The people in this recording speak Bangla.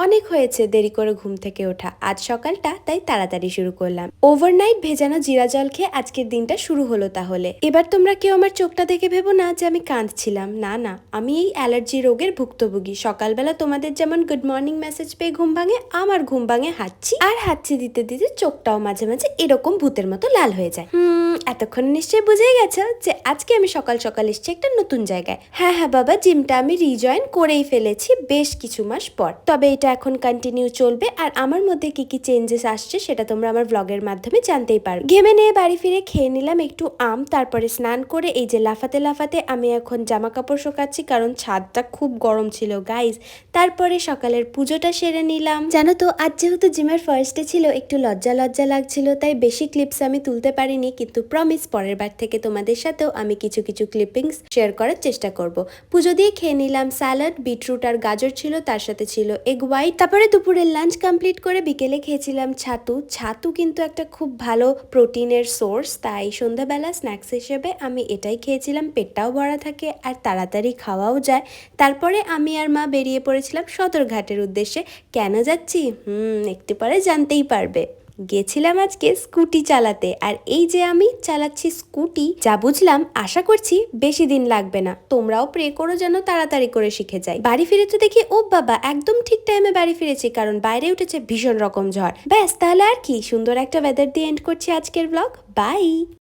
অনেক হয়েছে দেরি করে ঘুম থেকে ওঠা, আজ সকালটা তাই তাড়াতাড়ি শুরু করলাম। ওভারনাইট ভেজানো জিরা জল খেয়ে আজকের দিনটা শুরু হলো। তাহলে এবার তোমরা কেউ আমার চোখটা দেখে ভেবো না যে আমি কাঁদছিলাম, না না, আমি এই অ্যালার্জি রোগের ভুক্তভোগী। সকালবেলা তোমাদের যেমন গুড মর্নিং মেসেজ পেয়ে ঘুম ভাঙে, আমার ঘুম ভাঙে হাঁচি, আর হাঁচি দিতে দিতে চোখটাও মাঝে মাঝে এরকম ভূতের মতো লাল হয়ে যায়। এতক্ষণ নিশ্চয়ই বুঝেই গেছো যে আজকে আমি সকাল সকাল এসেছি একটা নতুন জায়গায়। হ্যাঁ হ্যাঁ বাবা, জিমটা আমি রিজয়েন করেই ফেলেছি বেশ কিছু মাস পর। তবে এটা এখন কন্টিনিউ চলবে, আর আমার মধ্যে কি কি চেঞ্জেস আসছে সেটা তোমরা আমার ব্লগের মাধ্যমে জানতেই পারবে। ঘেমে নিয়ে বাড়ি ফিরে খেয়ে নিলাম একটু আম, তারপরে স্নান করে এই যে লাফাতে লাফাতে আমি এখন জামা কাপড় শোকাচ্ছি, কারণ ছাদটা খুব গরম ছিল গাইজ। তারপরে সকালের পুজোটা সেরে নিলাম। জানো তো আজ যেহেতু জিমের ফার্স্ট ডে ছিল, একটু লজ্জা লজ্জা লাগছিল, তাই বেশি ক্লিপস আমি তুলতে পারিনি, কিন্তু প্রমিস পরের বার থেকে তোমাদের সাথেও আমি কিছু কিছু ক্লিপিংস শেয়ার করার চেষ্টা করব। পুজো দিয়ে খেয়ে নিলাম স্যালাড, বিটরুট আর গাজর ছিল, তার সাথে ছিল এগ হোয়াইট। তারপরে দুপুরের লাঞ্চ কমপ্লিট করে বিকেলে খেয়েছিলাম ছাতু। ছাতু কিন্তু একটা খুব ভালো প্রোটিনের সোর্স, তাই সন্ধ্যাবেলা স্ন্যাক্স হিসেবে আমি এটাই খেয়েছিলাম। পেটটাও ভরা থাকে আর তাড়াতাড়ি খাওয়াও যায়। তারপরে আমি আর মা বেরিয়ে পড়েছিলাম সদরঘাটের উদ্দেশ্যে। কেন যাচ্ছি একটু পরে জানতেই পারবে। গেছিলাম আজকে স্কুটি চালাতে, আর এই যে আমি চালাচ্ছি স্কুটি, যা বুঝলাম আশা করছি বেশি দিন লাগবে না। তোমরাও প্রে করো যেন তাড়াতাড়ি করে শিখে যাই। বাড়ি ফিরে তো দেখি ও বাবা একদম ঠিক টাইমে বাড়ি ফিরেছি, কারণ বাইরে উঠেছে ভীষণ রকম ঝড়। ব্যাস, তাহলে আর কি, সুন্দর একটা ওয়েদার দিয়ে এন্ড করছি আজকের ব্লগ। বাই।